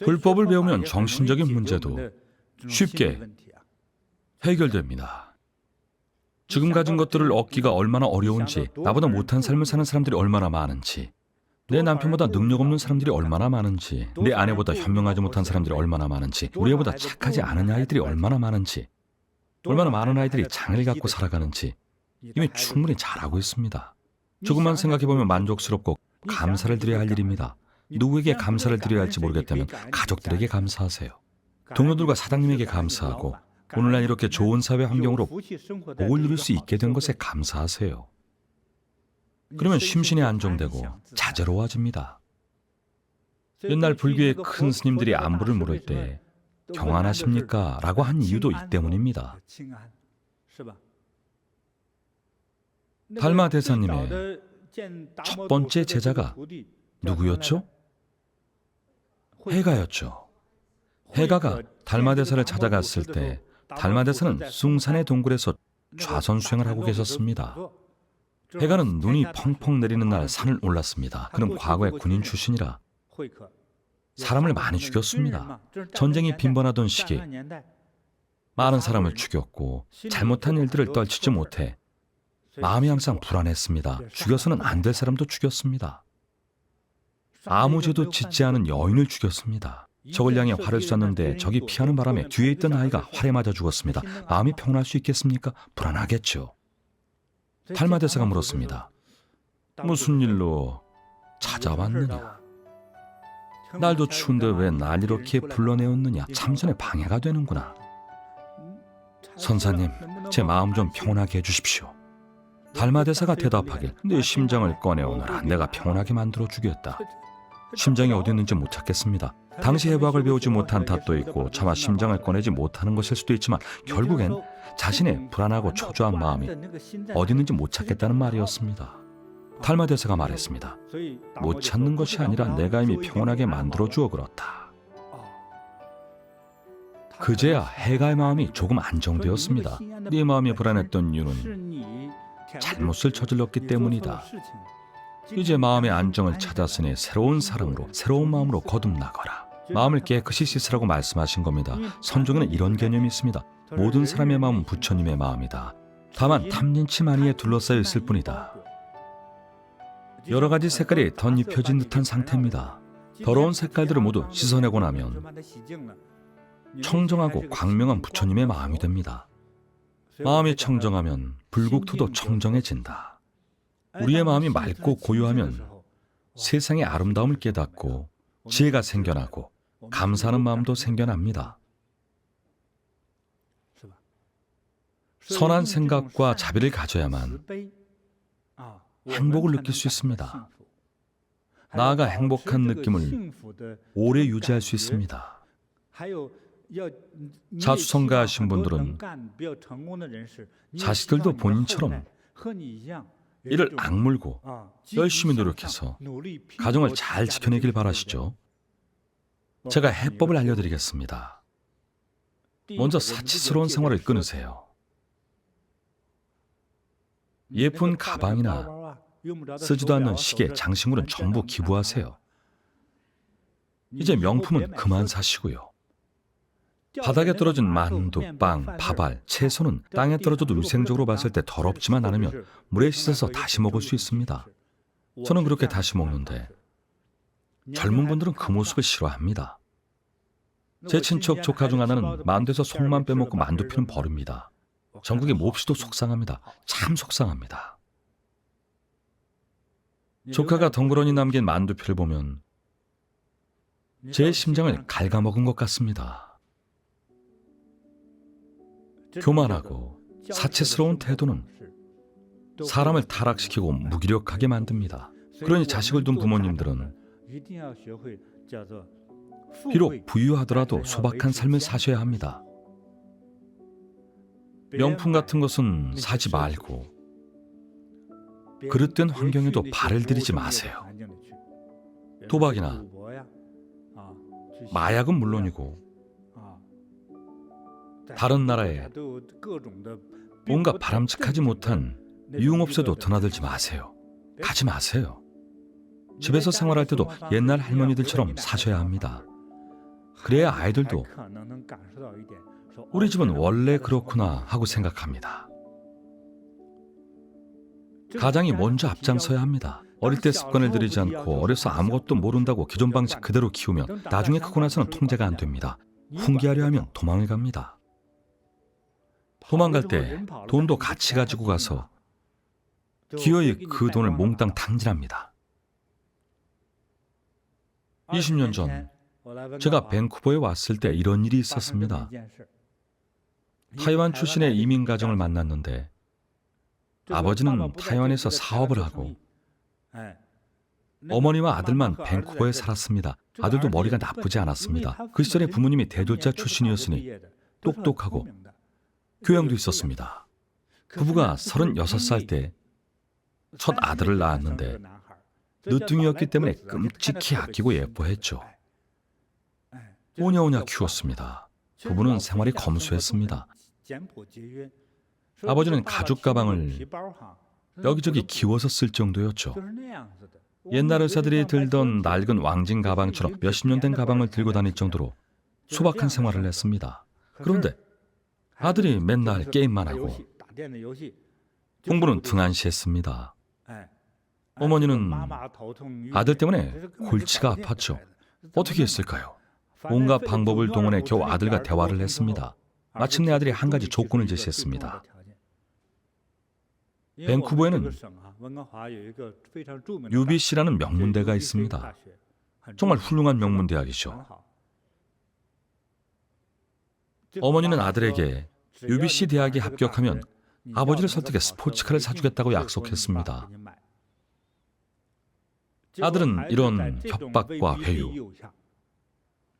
불법을 배우면 정신적인 문제도 쉽게 해결됩니다. 지금 가진 것들을 얻기가 얼마나 어려운지, 나보다 못한 삶을 사는 사람들이 얼마나 많은지, 내 남편보다 능력 없는 사람들이 얼마나 많은지, 내 아내보다 현명하지 못한 사람들이 얼마나 많은지, 우리 애보다 착하지 않은 아이들이 얼마나 많은지, 얼마나 많은 아이들이 장애를 갖고 살아가는지 이미 충분히 잘 알고 있습니다. 조금만 생각해보면 만족스럽고 감사를 드려야 할 일입니다. 누구에게 감사를 드려야 할지 모르겠다면 가족들에게 감사하세요. 동료들과 사장님에게 감사하고 오늘날 이렇게 좋은 사회 환경으로 복을 누릴 수 있게 된 것에 감사하세요. 그러면 심신이 안정되고 자제로워집니다. 옛날 불교의 큰 스님들이 안부를 물을 때 경안하십니까? 라고 한 이유도 이 때문입니다. 달마 대사님의 첫 번째 제자가 누구였죠? 해가였죠. 해가가 달마 대사를 찾아갔을 때 달마 대사는 숭산의 동굴에서 좌선 수행을 하고 계셨습니다. 해가는 눈이 펑펑 내리는 날 산을 올랐습니다. 그는 과거에 군인 출신이라 사람을 많이 죽였습니다. 전쟁이 빈번하던 시기 많은 사람을 죽였고 잘못한 일들을 떨치지 못해 마음이 항상 불안했습니다. 죽여서는 안 될 사람도 죽였습니다. 아무 죄도 짓지 않은 여인을 죽였습니다. 적을 향해 활을 쐈는데 적이 피하는 바람에 뒤에 있던 아이가 활에 맞아 죽었습니다. 마음이 평온할 수 있겠습니까? 불안하겠죠. 달마 대사가 물었습니다. 무슨 일로 찾아왔느냐? 날도 추운데 왜 날 이렇게 불러내었느냐? 참선에 방해가 되는구나. 선사님, 제 마음 좀 평온하게 해주십시오. 달마 대사가 대답하길, 내 심장을 꺼내오너라. 내가 평온하게 만들어 주겠다. 심장이 어디 있는지 못 찾겠습니다. 당시 해부학을 배우지 못한 탓도 있고 차마 심장을 꺼내지 못하는 것일 수도 있지만 결국엔 자신의 불안하고 초조한 마음이 어디 있는지 못 찾겠다는 말이었습니다. 달마 대사가 말했습니다. 못 찾는 것이 아니라 내가 이미 평온하게 만들어 주어 그렇다. 그제야 해가의 마음이 조금 안정되었습니다. 네 마음이 불안했던 이유는 잘못을 저질렀기 때문이다. 이제 마음의 안정을 찾았으니 새로운 사랑으로, 새로운 마음으로 거듭나거라. 마음을 깨끗이 씻으라고 말씀하신 겁니다. 선종에는 이런 개념이 있습니다. 모든 사람의 마음은 부처님의 마음이다. 다만 탐진치만이에 둘러싸여 있을 뿐이다. 여러 가지 색깔이 덧입혀진 듯한 상태입니다. 더러운 색깔들을 모두 씻어내고 나면 청정하고 광명한 부처님의 마음이 됩니다. 마음이 청정하면 불국토도 청정해진다. 우리의 마음이 맑고 고요하면 세상의 아름다움을 깨닫고 지혜가 생겨나고 감사하는 마음도 생겨납니다. 선한 생각과 자비를 가져야만 행복을 느낄 수 있습니다. 나아가 행복한 느낌을 오래 유지할 수 있습니다. 자수성가하신 분들은 자식들도 본인처럼 이를 악물고 열심히 노력해서 가정을 잘 지켜내길 바라시죠. 제가 해법을 알려드리겠습니다. 먼저 사치스러운 생활을 끊으세요. 예쁜 가방이나 쓰지도 않는 시계, 장식물은 전부 기부하세요. 이제 명품은 그만 사시고요. 바닥에 떨어진 만두, 빵, 밥알, 채소는 땅에 떨어져도 위생적으로 봤을 때 더럽지만 않으면 물에 씻어서 다시 먹을 수 있습니다. 저는 그렇게 다시 먹는데 젊은 분들은 그 모습을 싫어합니다. 제 친척 조카 중 하나는 만두에서 속만 빼먹고 만두 피는 버립니다. 전국의 몹시도 속상합니다. 참 속상합니다. 조카가 덩그러니 남긴 만두피를 보면 제 심장을 갉아먹은 것 같습니다. 교만하고 사치스러운 태도는 사람을 타락시키고 무기력하게 만듭니다. 그러니 자식을 둔 부모님들은 비록 부유하더라도 소박한 삶을 사셔야 합니다. 명품 같은 것은 사지 말고 그릇된 환경에도 발을 들이지 마세요. 도박이나 마약은 물론이고 다른 나라에 뭔가 바람직하지 못한 유흥업소도 드나들지 마세요. 가지 마세요. 집에서 생활할 때도 옛날 할머니들처럼 사셔야 합니다. 그래야 아이들도 우리 집은 원래 그렇구나 하고 생각합니다. 가장이 먼저 앞장서야 합니다. 어릴 때 습관을 들이지 않고 어려서 아무것도 모른다고 기존 방식 그대로 키우면 나중에 크고 나서는 통제가 안 됩니다. 훈계하려 하면 도망을 갑니다. 도망갈 때 돈도 같이 가지고 가서 기어이 그 돈을 몽땅 탕진합니다. 20년 전 제가 밴쿠버에 왔을 때 이런 일이 있었습니다. 타이완 출신의 이민 가정을 만났는데 아버지는 타이완에서 사업을 하고 어머니와 아들만 밴쿠버에 살았습니다. 아들도 머리가 나쁘지 않았습니다. 그 시절에 부모님이 대졸자 출신이었으니 똑똑하고 교양도 있었습니다. 부부가 36살 때 첫 아들을 낳았는데 늦둥이였기 때문에 끔찍히 아끼고 예뻐했죠. 오냐오냐 키웠습니다. 부부는 생활이 검소했습니다. 아버지는 가죽 가방을 여기저기 기워서 쓸 정도였죠. 옛날 의사들이 들던 낡은 왕진 가방처럼 몇십 년 된 가방을 들고 다닐 정도로 소박한 생활을 했습니다. 그런데 아들이 맨날 게임만 하고 공부는 등한시했습니다. 어머니는 아들 때문에 골치가 아팠죠. 어떻게 했을까요? 온갖 방법을 동원해 겨우 아들과 대화를 했습니다. 마침내 아들이 한 가지 조건을 제시했습니다. 밴쿠버에는 UBC라는 명문대가 있습니다. 정말 훌륭한 명문대학이죠. 어머니는 아들에게 UBC 대학에 합격하면 아버지를 설득해 스포츠카를 사주겠다고 약속했습니다. 아들은 이런 협박과 회유,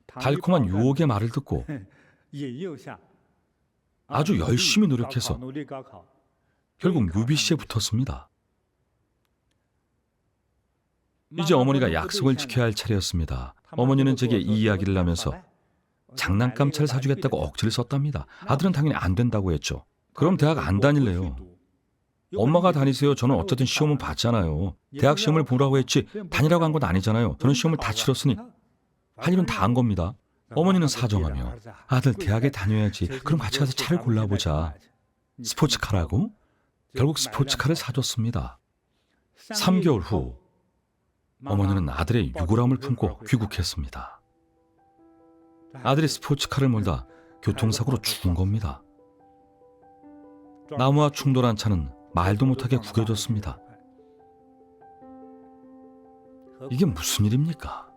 달콤한 유혹의 말을 듣고 아주 열심히 노력해서 결국 UBC에 붙었습니다. 이제 어머니가 약속을 지켜야 할 차례였습니다. 어머니는 제게 이 이야기를 하면서 장난감차를 사주겠다고 억지를 썼답니다. 아들은 당연히 안 된다고 했죠. 그럼 대학 안 다닐래요. 엄마가 다니세요. 저는 어쨌든 시험은 봤잖아요. 대학 시험을 보라고 했지 다니라고 한 건 아니잖아요. 저는 시험을 다 치렀으니 할 일은 다 한 겁니다. 어머니는 사정하며 아들 대학에 다녀야지. 그럼 같이 가서 차를 골라보자. 스포츠카라고? 결국 스포츠카를 사줬습니다. 3개월 후 어머니는 아들의 유골함을 품고 귀국했습니다. 아들이 스포츠카를 몰다 교통사고로 죽은 겁니다. 나무와 충돌한 차는 말도 못하게 구겨졌습니다. 이게 무슨 일입니까?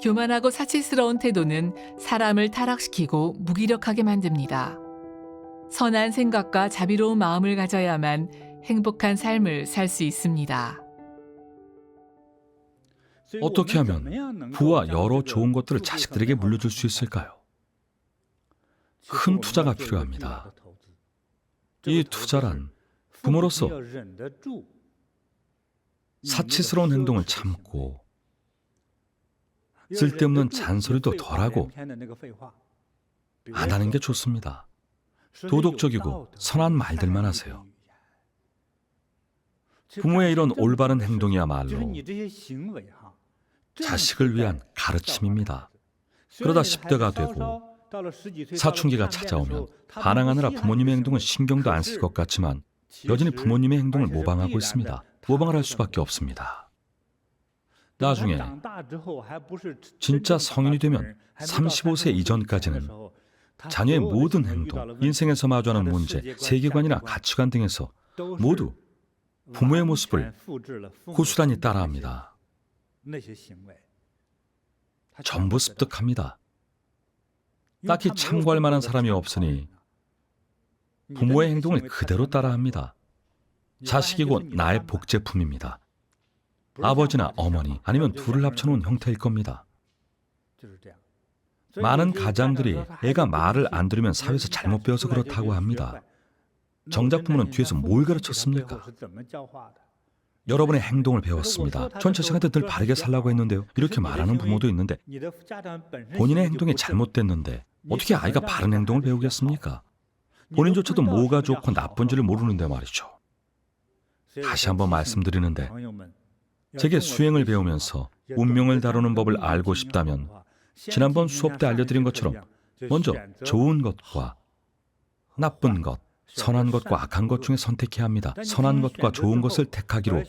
교만하고 사치스러운 태도는 사람을 타락시키고 무기력하게 만듭니다. 선한 생각과 자비로운 마음을 가져야만 행복한 삶을 살 수 있습니다. 어떻게 하면 부와 여러 좋은 것들을 자식들에게 물려줄 수 있을까요? 큰 투자가 필요합니다. 이 투자란 부모로서 사치스러운 행동을 참고 쓸데없는 잔소리도 덜하고 안 하는 게 좋습니다. 도덕적이고 선한 말들만 하세요. 부모의 이런 올바른 행동이야말로 자식을 위한 가르침입니다. 그러다 10대가 되고 사춘기가 찾아오면 반항하느라 부모님의 행동은 신경도 안 쓸 것 같지만 여전히 부모님의 행동을 모방하고 있습니다. 모방을 할 수밖에 없습니다. 나중에 진짜 성인이 되면 35세 이전까지는 자녀의 모든 행동, 인생에서 마주하는 문제, 세계관이나 가치관 등에서 모두 부모의 모습을 고스란히 따라합니다. 전부 습득합니다. 딱히 참고할 만한 사람이 없으니 부모의 행동을 그대로 따라합니다. 자식이 곧 나의 복제품입니다. 아버지나 어머니 아니면 둘을 합쳐놓은 형태일 겁니다. 많은 가장들이 애가 말을 안 들으면 사회에서 잘못 배워서 그렇다고 합니다. 정작 부모는 뒤에서 뭘 가르쳤습니까? 여러분의 행동을 배웠습니다. 전 자식한테 늘 바르게 살라고 했는데요. 이렇게 말하는 부모도 있는데 본인의 행동이 잘못됐는데 어떻게 아이가 바른 행동을 배우겠습니까? 본인조차도 뭐가 좋고 나쁜지를 모르는데 말이죠. 다시 한번 말씀드리는데 제게 수행을 배우면서 운명을 다루는 법을 알고 싶다면 지난번 수업 때 알려드린 것처럼 먼저 좋은 것과 나쁜 것, 선한 것과 악한 것 중에 선택해야 합니다. 선한 것과 좋은 것을 택하기로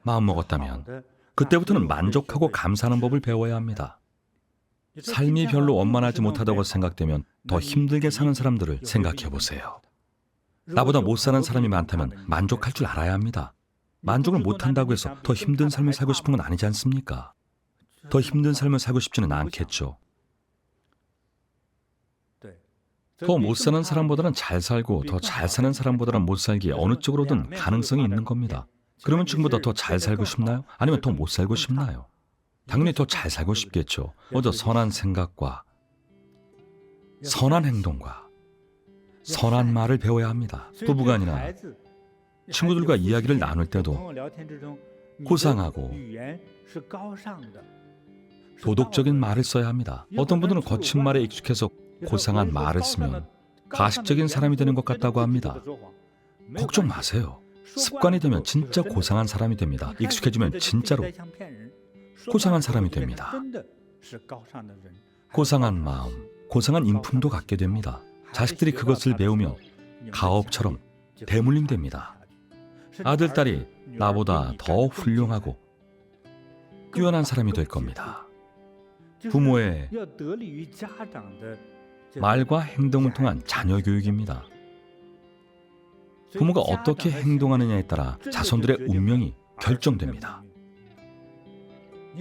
마음먹었다면 그때부터는 만족하고 감사하는 법을 배워야 합니다. 삶이 별로 원만하지 못하다고 생각되면 더 힘들게 사는 사람들을 생각해 보세요. 나보다 못 사는 사람이 많다면 만족할 줄 알아야 합니다. 만족을 못한다고 해서 더 힘든 삶을 살고 싶은 건 아니지 않습니까? 더 힘든 삶을 살고 싶지는 않겠죠. 더 못 사는 사람보다는 잘 살고 더 잘 사는 사람보다는 못 살기에 어느 쪽으로든 가능성이 있는 겁니다. 그러면 지금보다 더 잘 살고 싶나요? 아니면 더 못 살고 싶나요? 당연히 더 잘 살고 싶겠죠. 먼저 선한 생각과 선한 행동과 선한 말을 배워야 합니다. 부부간이나 친구들과 이야기를 나눌 때도 고상하고 도덕적인 말을 써야 합니다. 어떤 분들은 거친 말에 익숙해서 고상한 말을 쓰면 가식적인 사람이 되는 것 같다고 합니다. 걱정 마세요. 습관이 되면 진짜 고상한 사람이 됩니다. 익숙해지면 진짜로 고상한 사람이 됩니다. 고상한 마음, 고상한 인품도 갖게 됩니다. 자식들이 그것을 배우며 가업처럼 대물림됩니다. 아들, 딸이 나보다 더 훌륭하고 뛰어난 사람이 될 겁니다. 부모의 말과 행동을 통한 자녀 교육입니다. 부모가 어떻게 행동하느냐에 따라 자손들의 운명이 결정됩니다.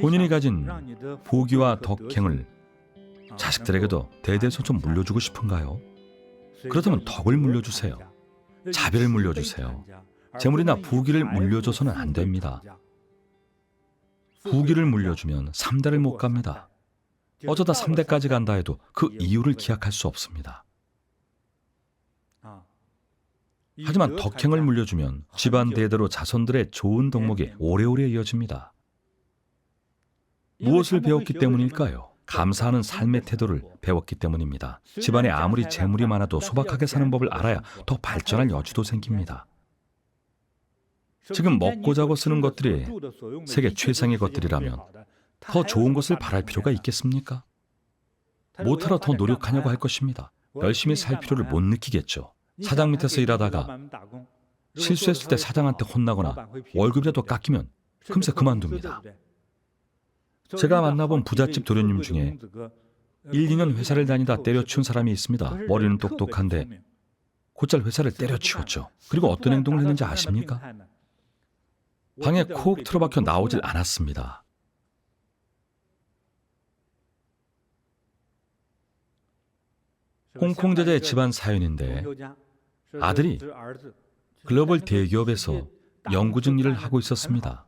본인이 가진 부귀와 덕행을 자식들에게도 대대손손 물려주고 싶은가요? 그렇다면 덕을 물려주세요. 자비를 물려주세요. 재물이나 부귀를 물려줘서는 안 됩니다. 부귀를 물려주면 3대를 못 갑니다. 어쩌다 3대까지 간다 해도 그 이유를 기약할 수 없습니다. 하지만 덕행을 물려주면 집안 대대로 자손들의 좋은 덕목이 오래오래 이어집니다. 무엇을 배웠기 때문일까요? 감사하는 삶의 태도를 배웠기 때문입니다. 집안에 아무리 재물이 많아도 소박하게 사는 법을 알아야 더 발전할 여지도 생깁니다. 지금 먹고 자고 쓰는 것들이 세계 최상의 것들이라면 더 좋은 것을 바랄 필요가 있겠습니까? 못하러 더 노력하냐고 할 것입니다. 열심히 살 필요를 못 느끼겠죠. 사장 밑에서 일하다가 실수했을 때 사장한테 혼나거나 월급이라도 깎이면 금세 그만둡니다. 제가 만나본 부잣집 도련님 중에 1, 2년 회사를 다니다 때려치운 사람이 있습니다. 머리는 똑똑한데 곧잘 회사를 때려치웠죠. 그리고 어떤 행동을 했는지 아십니까? 방에 콕 틀어박혀 나오질 않았습니다. 홍콩 제자의 집안 사연인데 아들이 글로벌 대기업에서 연구직 일을 하고 있었습니다.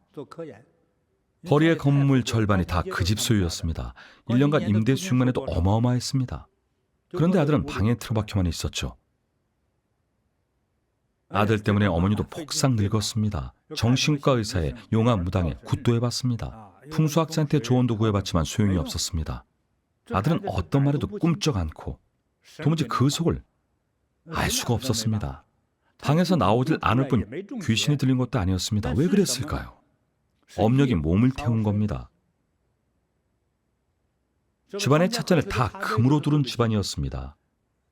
거리의 건물 절반이 다 그 집 소유였습니다. 1년간 임대 수익만 해도 어마어마했습니다. 그런데 아들은 방에 틀어박혀만 있었죠. 아들 때문에 어머니도 폭삭 늙었습니다. 정신과 의사에 용암 무당에 굿도해봤습니다. 풍수학자한테 조언도 구해봤지만 소용이 없었습니다. 아들은 어떤 말에도 꿈쩍 않고 도무지 그 속을 알 수가 없었습니다. 방에서 나오질 않을 뿐 귀신이 들린 것도 아니었습니다. 왜 그랬을까요? 업력이 몸을 태운 겁니다. 집안의 찻잔을 다 금으로 두른 집안이었습니다.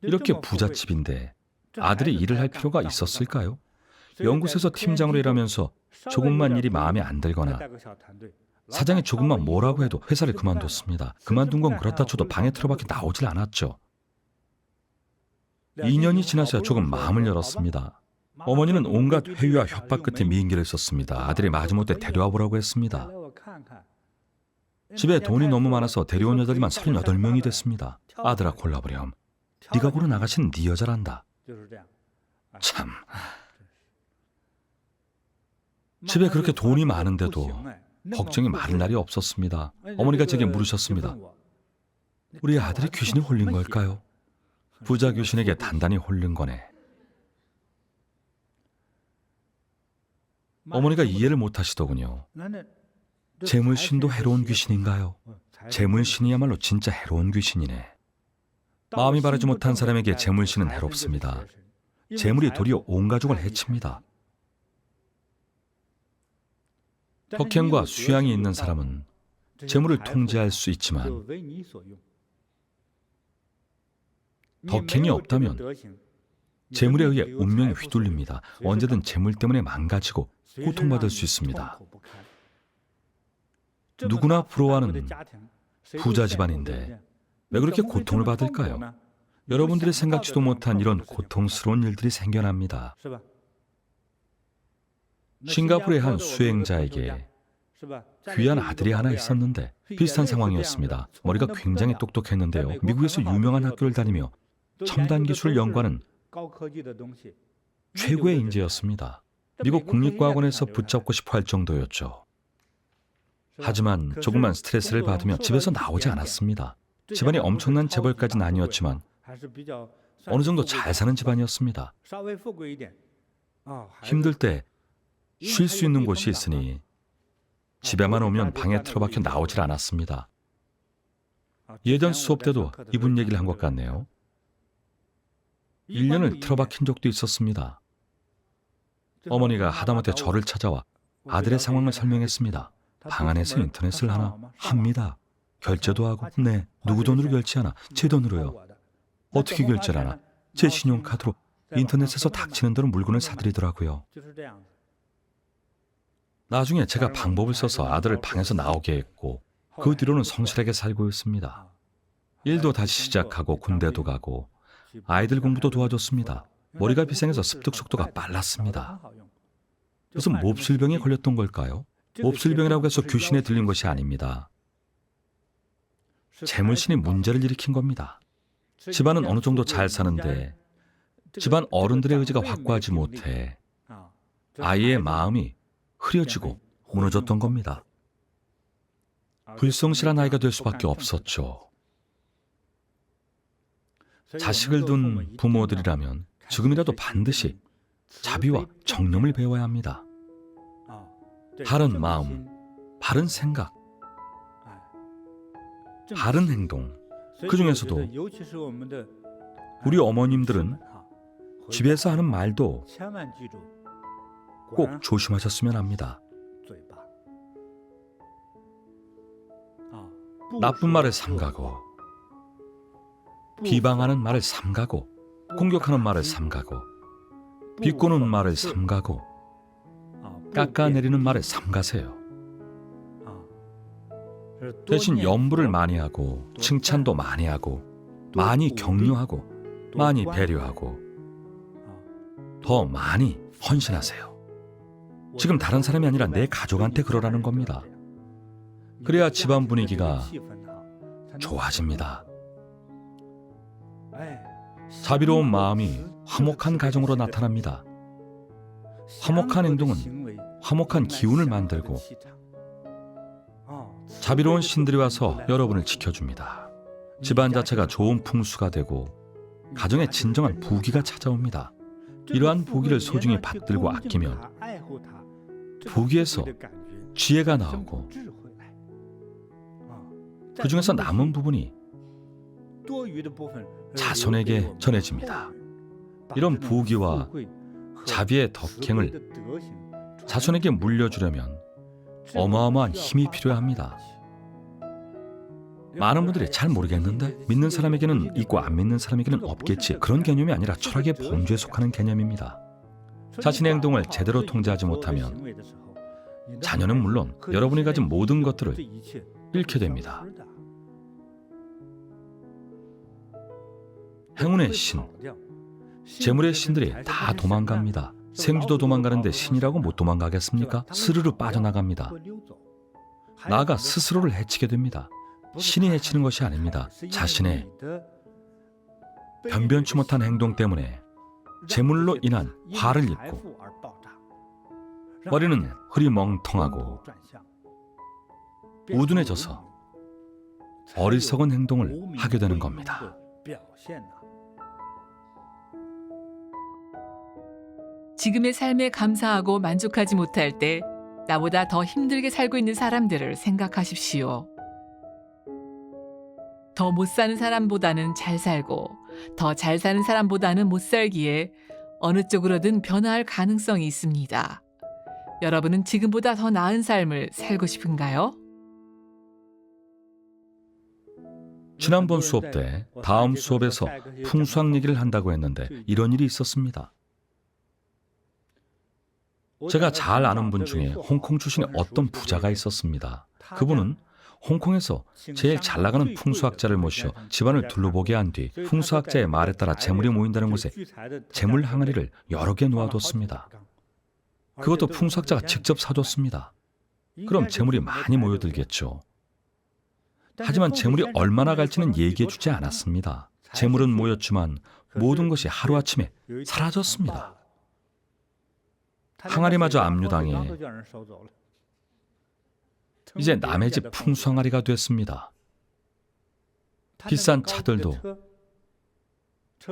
이렇게 부잣집인데 아들이 일을 할 필요가 있었을까요? 연구소에서 팀장으로 일하면서 조금만 일이 마음에 안 들거나 사장이 조금만 뭐라고 해도 회사를 그만뒀습니다. 그만둔 건 그렇다 쳐도 방에 틀어박혀 나오질 않았죠. 2년이 지나서야 조금 마음을 열었습니다. 어머니는 온갖 회유와 협박 끝에 미인계를 썼습니다. 아들이 마지못해 데려와 보라고 했습니다. 집에 돈이 너무 많아서 데려온 여자들만 38명이 됐습니다. 아들아 골라보렴. 네가 보러 나가신 네 여자란다. 참. 집에 그렇게 돈이 많은데도 걱정이 많은 날이 없었습니다. 어머니가 제게 물으셨습니다. 우리 아들이 귀신이 홀린 걸까요? 부자 귀신에게 단단히 홀린 거네. 어머니가 이해를 못 하시더군요. 재물신도 해로운 귀신인가요? 재물신이야말로 진짜 해로운 귀신이네. 마음이 바르지 못한 사람에게 재물신은 해롭습니다. 재물이 도리어 온 가족을 해칩니다. 덕행과 수양이 있는 사람은 재물을 통제할 수 있지만 덕행이 없다면 재물에 의해 운명이 휘둘립니다. 언제든 재물 때문에 망가지고 고통받을 수 있습니다. 누구나 부러워하는 부자 집안인데 왜 그렇게 고통을 받을까요? 여러분들이 생각지도 못한 이런 고통스러운 일들이 생겨납니다. 싱가포르의 한 수행자에게 귀한 아들이 하나 있었는데 비슷한 상황이었습니다. 머리가 굉장히 똑똑했는데요. 미국에서 유명한 학교를 다니며 첨단 기술을 연구하는 최고의 인재였습니다. 미국 국립과학원에서 붙잡고 싶어 할 정도였죠. 하지만 조금만 스트레스를 받으며 집에서 나오지 않았습니다. 집안이 엄청난 재벌까지는 아니었지만 어느 정도 잘 사는 집안이었습니다. 힘들 때 쉴 수 있는 곳이 있으니 집에만 오면 방에 틀어박혀 나오질 않았습니다. 예전 수업 때도 이분 얘기를 한 것 같네요. 1년을 틀어박힌 적도 있었습니다. 어머니가 하다못해 저를 찾아와 아들의 상황을 설명했습니다. 방 안에서 인터넷을 하나 합니다. 결제도 하고, 네, 누구 돈으로 결제하나? 제 돈으로요. 어떻게 결제를 하나? 제 신용카드로 인터넷에서 닥치는 대로 물건을 사들이더라고요. 나중에 제가 방법을 써서 아들을 방에서 나오게 했고 그 뒤로는 성실하게 살고 있습니다. 일도 다시 시작하고 군대도 가고 아이들 공부도 도와줬습니다. 머리가 비상해서 습득 속도가 빨랐습니다. 무슨 몹쓸병에 걸렸던 걸까요? 몹쓸병이라고 해서 귀신에 들린 것이 아닙니다. 재물신이 문제를 일으킨 겁니다. 집안은 어느 정도 잘 사는데 집안 어른들의 의지가 확고하지 못해 아이의 마음이 흐려지고 무너졌던 겁니다. 불성실한 아이가 될 수밖에 없었죠. 자식을 둔 부모들이라면 지금이라도 반드시 자비와 정념을 배워야 합니다. 바른 마음, 바른 생각, 바른 행동, 그 중에서도 우리 어머님들은 집에서 하는 말도 꼭 조심하셨으면 합니다. 나쁜 말을 삼가고, 비방하는 말을 삼가고, 공격하는 말을 삼가고, 비꼬는 말을 삼가고, 깎아내리는 말을 삼가세요. 대신 염불을 많이 하고, 칭찬도 많이 하고, 많이 격려하고, 많이 배려하고, 더 많이 헌신하세요. 지금 다른 사람이 아니라 내 가족한테 그러라는 겁니다. 그래야 집안 분위기가 좋아집니다. 자비로운 마음이 화목한 가정으로 나타납니다. 화목한 행동은 화목한 기운을 만들고 자비로운 신들이 와서 여러분을 지켜줍니다. 집안 자체가 좋은 풍수가 되고 가정에 진정한 부귀가 찾아옵니다. 이러한 부귀를 소중히 받들고 아끼면 부귀에서 지혜가 나오고 그 중에서 남은 부분이 자손에게 전해집니다. 이런 부귀와 자비의 덕행을 자손에게 물려주려면 어마어마한 힘이 필요합니다. 많은 분들이 잘 모르겠는데 믿는 사람에게는 있고 안 믿는 사람에게는 없겠지, 그런 개념이 아니라 철학의 본주에 속하는 개념입니다. 자신의 행동을 제대로 통제하지 못하면 자녀는 물론 여러분이 가진 모든 것들을 잃게 됩니다. 행운의 신, 재물의 신들이 다 도망갑니다. 생쥐도 도망가는데 신이라고 못 도망가겠습니까? 스르르 빠져나갑니다. 나아가 스스로를 해치게 됩니다. 신이 해치는 것이 아닙니다. 자신의 변변치 못한 행동 때문에 재물로 인한 화를 입고 머리는 흐리멍텅하고 우둔해져서 어리석은 행동을 하게 되는 겁니다. 지금의 삶에 감사하고 만족하지 못할 때 나보다 더 힘들게 살고 있는 사람들을 생각하십시오. 더 못 사는 사람보다는 잘 살고 더 잘 사는 사람보다는 못 살기에 어느 쪽으로든 변화할 가능성이 있습니다. 여러분은 지금보다 더 나은 삶을 살고 싶은가요? 지난번 수업 때 다음 수업에서 풍수학 얘기를 한다고 했는데 이런 일이 있었습니다. 제가 잘 아는 분 중에 홍콩 출신의 어떤 부자가 있었습니다. 그분은 홍콩에서 제일 잘 나가는 풍수학자를 모셔 집안을 둘러보게 한 뒤 풍수학자의 말에 따라 재물이 모인다는 곳에 재물 항아리를 여러 개 놓아뒀습니다. 그것도 풍수학자가 직접 사줬습니다. 그럼 재물이 많이 모여들겠죠. 하지만 재물이 얼마나 갈지는 얘기해주지 않았습니다. 재물은 모였지만 모든 것이 하루아침에 사라졌습니다. 항아리마저 압류당해 이제 남의 집 풍수항아리가 됐습니다. 비싼 차들도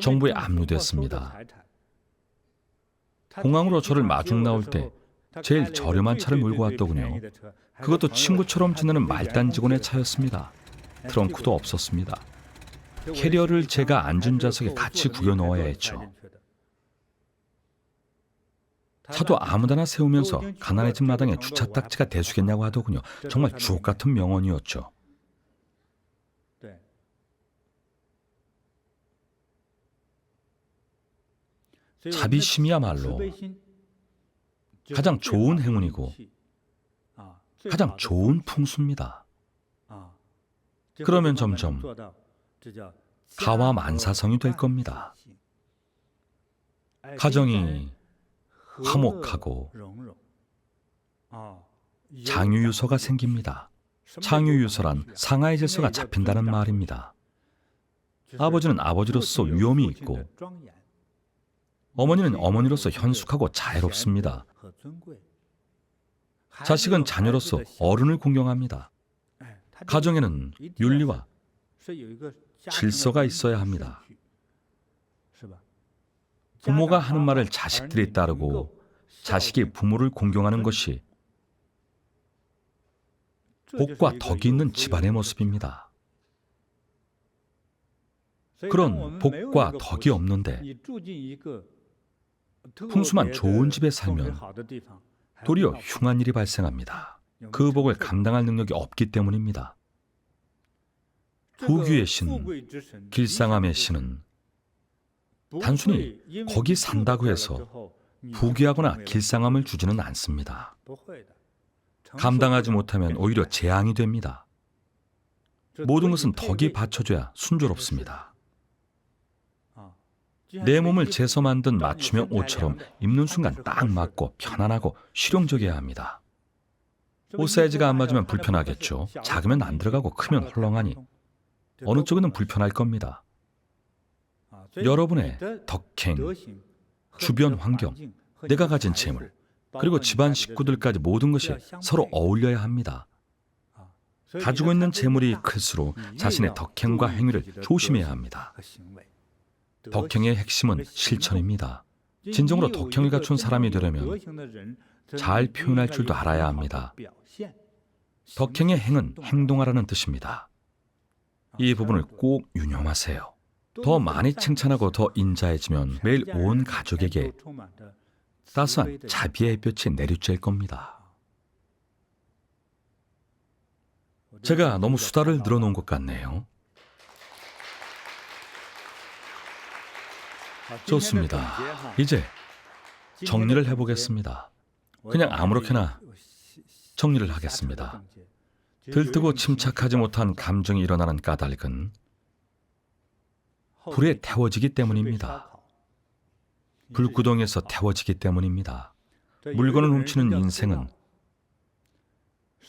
정부에 압류됐습니다. 공항으로 저를 마중 나올 때 제일 저렴한 차를 몰고 왔더군요. 그것도 친구처럼 지내는 말단 직원의 차였습니다. 트렁크도 없었습니다. 캐리어를 제가 앉은 좌석에 같이 구겨 넣어야 했죠. 차도 아무데나 세우면서 가난의 집 마당에 주차 딱지가 대수겠냐고 하더군요. 정말 주옥 같은 명언이었죠. 자비심이야말로 가장 좋은 행운이고 가장 좋은 풍수입니다. 그러면 점점 가와만사성이 될 겁니다. 가정이 화목하고 장유유서가 생깁니다. 장유유서란 상하의 질서가 잡힌다는 말입니다. 아버지는 아버지로서 위엄이 있고 어머니는 어머니로서 현숙하고 자애롭습니다. 자식은 자녀로서 어른을 공경합니다. 가정에는 윤리와 질서가 있어야 합니다. 부모가 하는 말을 자식들이 따르고 자식이 부모를 공경하는 것이 복과 덕이 있는 집안의 모습입니다. 그런 복과 덕이 없는데 풍수만 좋은 집에 살면 도리어 흉한 일이 발생합니다. 그 복을 감당할 능력이 없기 때문입니다. 부귀의 신, 길상암의 신은 단순히 거기 산다고 해서 부귀하거나 길상함을 주지는 않습니다. 감당하지 못하면 오히려 재앙이 됩니다. 모든 것은 덕이 받쳐줘야 순조롭습니다. 내 몸을 재서 만든 맞춤형 옷처럼 입는 순간 딱 맞고 편안하고 실용적이어야 합니다. 옷 사이즈가 안 맞으면 불편하겠죠. 작으면 안 들어가고 크면 헐렁하니 어느 쪽에는 불편할 겁니다. 여러분의 덕행, 주변 환경, 내가 가진 재물, 그리고 집안 식구들까지 모든 것이 서로 어울려야 합니다. 가지고 있는 재물이 클수록 자신의 덕행과 행위를 조심해야 합니다. 덕행의 핵심은 실천입니다. 진정으로 덕행을 갖춘 사람이 되려면 잘 표현할 줄도 알아야 합니다. 덕행의 행은 행동하라는 뜻입니다. 이 부분을 꼭 유념하세요. 더 많이 칭찬하고 더 인자해지면 매일 온 가족에게 따스한 자비의 햇볕이 내리쬐을 겁니다. 제가 너무 수다를 늘어놓은 것 같네요. 좋습니다. 이제 정리를 해보겠습니다. 그냥 아무렇게나 정리를 하겠습니다. 들뜨고 침착하지 못한 감정이 일어나는 까닭은 불에 태워지기 때문입니다. 불구덩이에서 태워지기 때문입니다. 물건을 훔치는 인생은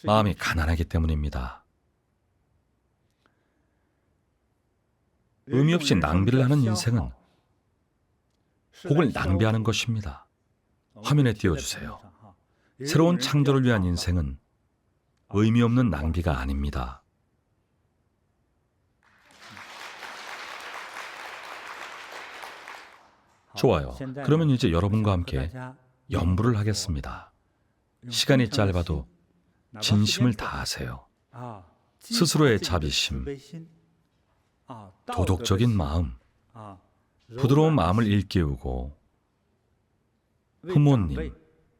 마음이 가난하기 때문입니다. 의미 없이 낭비를 하는 인생은 복을 낭비하는 것입니다. 화면에 띄워주세요. 새로운 창조를 위한 인생은 의미 없는 낭비가 아닙니다. 좋아요. 그러면 이제 여러분과 함께 연부를 하겠습니다. 시간이 짧아도 진심을 다하세요. 스스로의 자비심, 도덕적인 마음, 부드러운 마음을 일깨우고 부모님,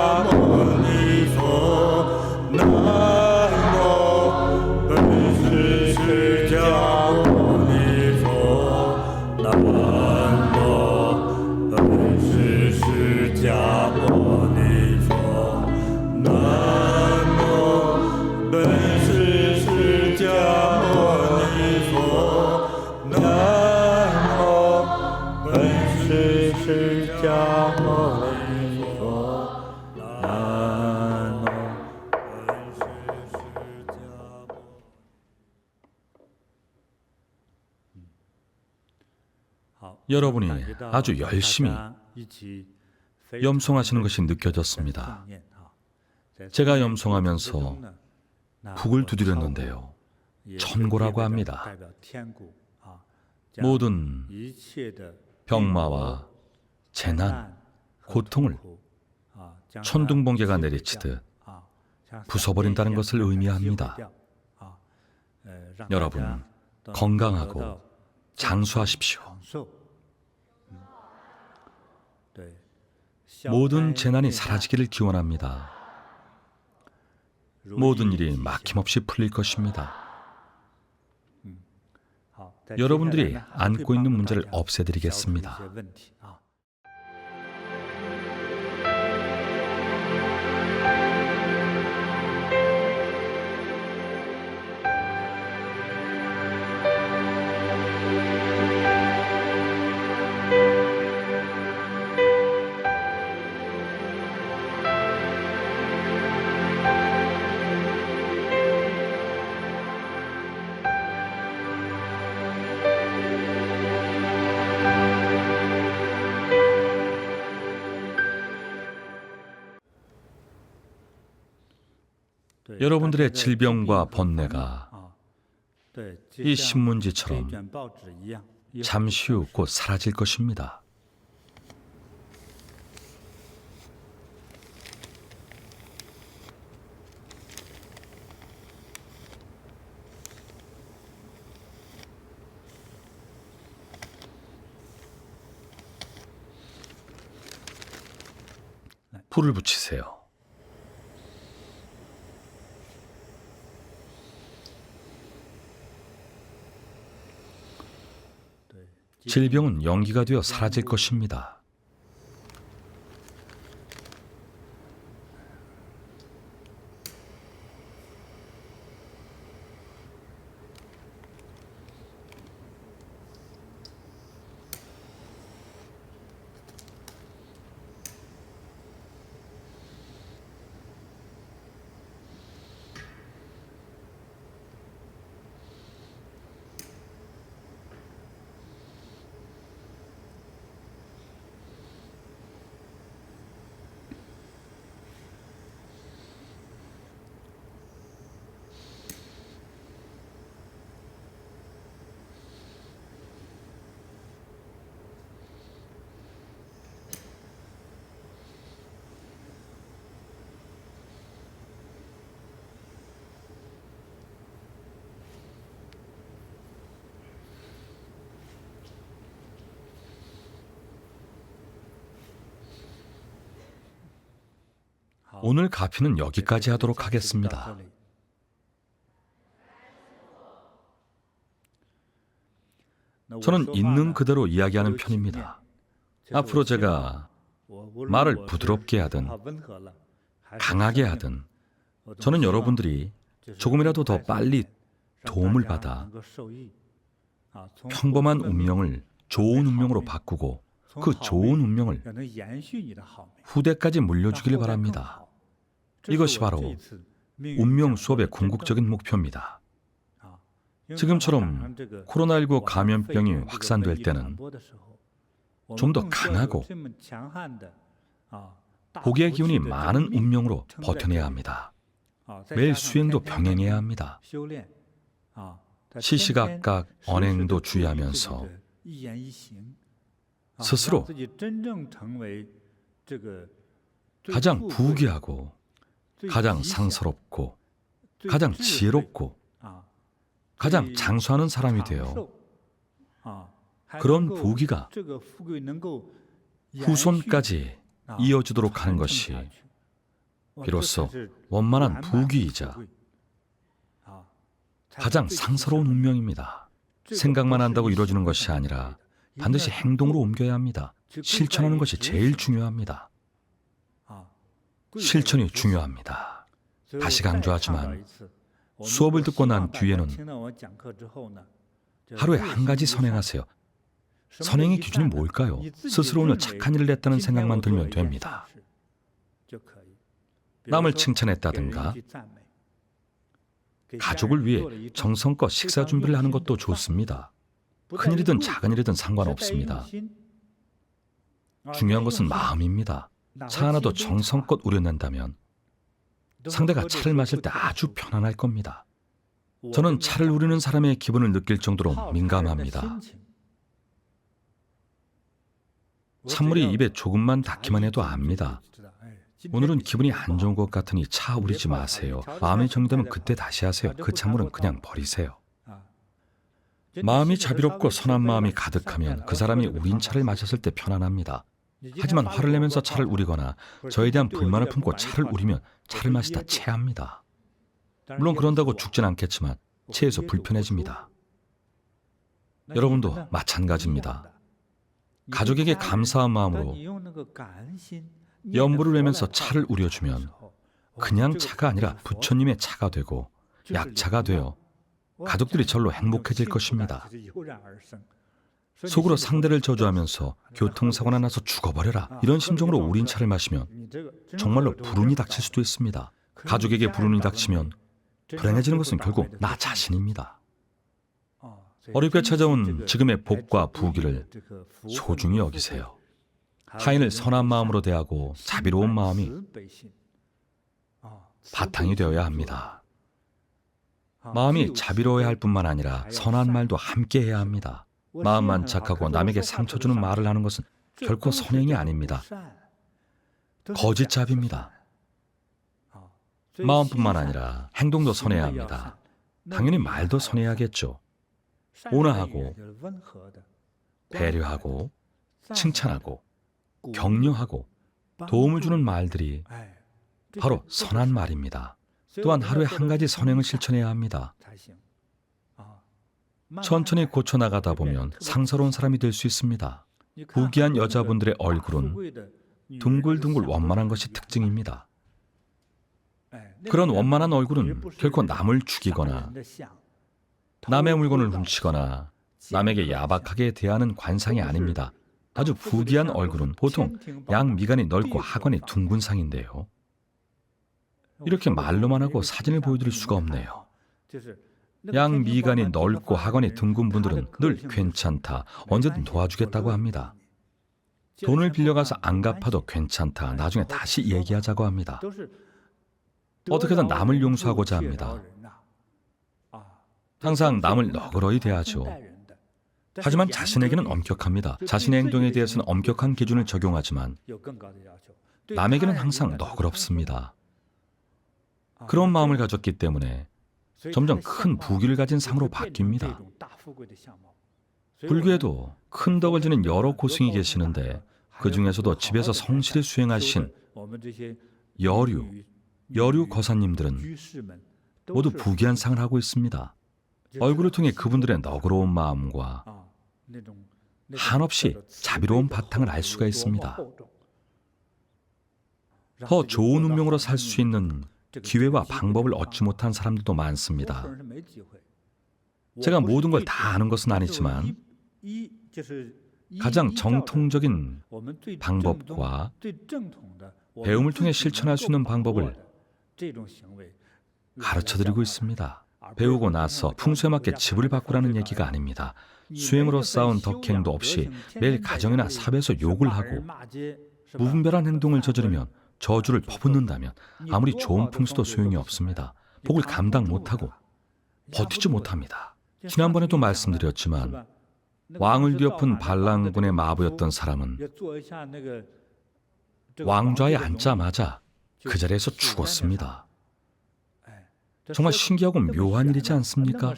迦牟尼佛，南无本师释迦牟尼佛，南无本师释迦牟尼佛，南无本师释迦牟尼佛，南无本师释迦牟尼佛，南无本师释迦牟。 여러분이 아주 열심히 염송하시는 것이 느껴졌습니다. 제가 염송하면서 북을 두드렸는데요. 천고라고 합니다. 모든 병마와 재난, 고통을 천둥번개가 내리치듯 부숴버린다는 것을 의미합니다. 여러분, 건강하고 장수하십시오. 모든 재난이 사라지기를 기원합니다. 모든 일이 막힘없이 풀릴 것입니다. 여러분들이 안고 있는 문제를 없애드리겠습니다. 여러분들의 질병과 번뇌가 이 신문지처럼 잠시 후 곧 사라질 것입니다. 불을 붙이세요. 질병은 연기가 되어 사라질 것입니다. 오늘 가피는 여기까지 하도록 하겠습니다. 저는 있는 그대로 이야기하는 편입니다. 앞으로 제가 말을 부드럽게 하든 강하게 하든 저는 여러분들이 조금이라도 더 빨리 도움을 받아 평범한 운명을 좋은 운명으로 바꾸고 그 좋은 운명을 후대까지 물려주길 바랍니다. 이것이 바로 운명 수업의 궁극적인 목표입니다. 지금처럼 코로나19 감염병이 확산될 때는 좀 더 강하고 복의 기운이 많은 운명으로 버텨내야 합니다. 매일 수행도 병행해야 합니다. 시시각각 언행도 주의하면서 스스로 가장 부귀하고 가장 상스럽고 가장 지혜롭고 가장 장수하는 사람이 되어 그런 부귀가 후손까지 이어지도록 하는 것이 비로소 원만한 부귀이자 가장 상스러운 운명입니다. 생각만 한다고 이루어지는 것이 아니라 반드시 행동으로 옮겨야 합니다. 실천하는 것이 제일 중요합니다. 실천이 중요합니다. 다시 강조하지만 수업을 듣고 난 뒤에는 하루에 한 가지 선행하세요. 선행의 기준이 뭘까요? 스스로 오늘 착한 일을 했다는 생각만 들면 됩니다. 남을 칭찬했다든가 가족을 위해 정성껏 식사 준비를 하는 것도 좋습니다. 큰일이든 작은일이든 상관없습니다. 중요한 것은 마음입니다. 차 하나도 정성껏 우려낸다면 상대가 차를 마실 때 아주 편안할 겁니다. 저는 차를 우리는 사람의 기분을 느낄 정도로 민감합니다. 찬물이 입에 조금만 닿기만 해도 압니다. 오늘은 기분이 안 좋은 것 같으니 차 우리지 마세요. 마음이 정되면 그때 다시 하세요. 그 찬물은 그냥 버리세요. 마음이 자비롭고 선한 마음이 가득하면 그 사람이 우린 차를 마셨을 때 편안합니다. 하지만 화를 내면서 차를 우리거나 저에 대한 불만을 품고 차를 우리면 차를 마시다 체합니다. 물론 그런다고 죽진 않겠지만 체해서 불편해집니다. 여러분도 마찬가지입니다. 가족에게 감사한 마음으로 연부를 내면서 차를 우려주면 그냥 차가 아니라 부처님의 차가 되고 약차가 되어 가족들이 절로 행복해질 것입니다. 속으로 상대를 저주하면서 교통사고나 나서 죽어버려라 이런 심정으로 우린 차를 마시면 정말로 불운이 닥칠 수도 있습니다. 가족에게 불운이 닥치면 불행해지는 것은 결국 나 자신입니다. 어렵게 찾아온 지금의 복과 부귀를 소중히 여기세요. 타인을 선한 마음으로 대하고 자비로운 마음이 바탕이 되어야 합니다. 마음이 자비로워야 할 뿐만 아니라 선한 말도 함께 해야 합니다. 마음만 착하고 남에게 상처 주는 말을 하는 것은 결코 선행이 아닙니다. 거짓잡입니다. 마음뿐만 아니라 행동도 선해야 합니다. 당연히 말도 선해야겠죠. 온화하고 배려하고 칭찬하고 격려하고 도움을 주는 말들이 바로 선한 말입니다. 또한 하루에 한 가지 선행을 실천해야 합니다. 천천히 고쳐나가다 보면 상서로운 사람이 될 수 있습니다. 부귀한 여자분들의 얼굴은 둥글둥글 원만한 것이 특징입니다. 그런 원만한 얼굴은 결코 남을 죽이거나 남의 물건을 훔치거나 남에게 야박하게 대하는 관상이 아닙니다. 아주 부귀한 얼굴은 보통 양미간이 넓고 하관이 둥근 상인데요. 이렇게 말로만 하고 사진을 보여드릴 수가 없네요. 양미간이 넓고 하관이 둥근 분들은 늘 괜찮다, 언제든 도와주겠다고 합니다. 돈을 빌려가서 안 갚아도 괜찮다, 나중에 다시 얘기하자고 합니다. 어떻게든 남을 용서하고자 합니다. 항상 남을 너그러이 대하죠. 하지만 자신에게는 엄격합니다. 자신의 행동에 대해서는 엄격한 기준을 적용하지만 남에게는 항상 너그럽습니다. 그런 마음을 가졌기 때문에 점점 큰 부귀를 가진 상으로 바뀝니다. 불교에도 큰 덕을 지닌 여러 고승이 계시는데 그 중에서도 집에서 성실히 수행하신 여류 거사님들은 모두 부귀한 상을 하고 있습니다. 얼굴을 통해 그분들의 너그러운 마음과 한없이 자비로운 바탕을 알 수가 있습니다. 더 좋은 운명으로 살 수 있는 기회와 방법을 얻지 못한 사람들도 많습니다. 제가 모든 걸 다 아는 것은 아니지만 가장 정통적인 방법과 배움을 통해 실천할 수 있는 방법을 가르쳐드리고 있습니다. 배우고 나서 풍수에 맞게 집을 바꾸라는 얘기가 아닙니다. 수행으로 쌓은 덕행도 없이 매일 가정이나 사회에서 욕을 하고 무분별한 행동을 저지르면 저주를 퍼붓는다면 아무리 좋은 풍수도 소용이 없습니다. 복을 감당 못하고 버티지 못합니다. 지난번에도 말씀드렸지만 왕을 뒤엎은 반란군의 마부였던 사람은 왕좌에 앉자마자 그 자리에서 죽었습니다. 정말 신기하고 묘한 일이지 않습니까?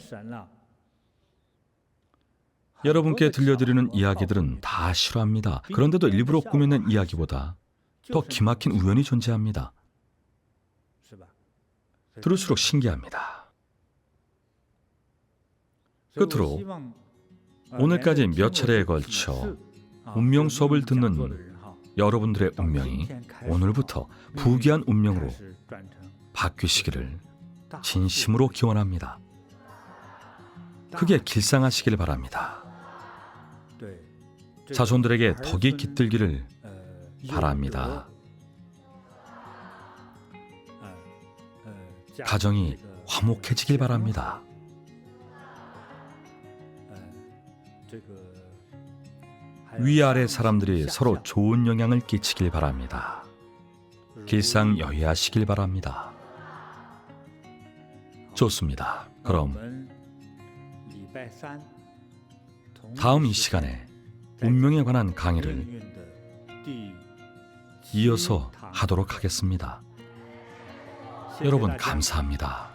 여러분께 들려드리는 이야기들은 다 실화입니다. 그런데도 일부러 꾸며낸 이야기보다 더 기막힌 우연이 존재합니다. 들을수록 신기합니다. 끝으로 오늘까지 몇 차례에 걸쳐 운명 수업을 듣는 여러분들의 운명이 오늘부터 부귀한 운명으로 바뀌시기를 진심으로 기원합니다. 크게 길상하시길 바랍니다. 자손들에게 덕이 깃들기를 바랍니다. 가정이 화목해지길 바랍니다. 위아래 사람들이 서로 좋은 영향을 끼치길 바랍니다. 길상여의하시길 바랍니다. 좋습니다. 그럼 다음 이 시간에 운명에 관한 강의를 이어서 하도록 하겠습니다. 여러분 감사합니다.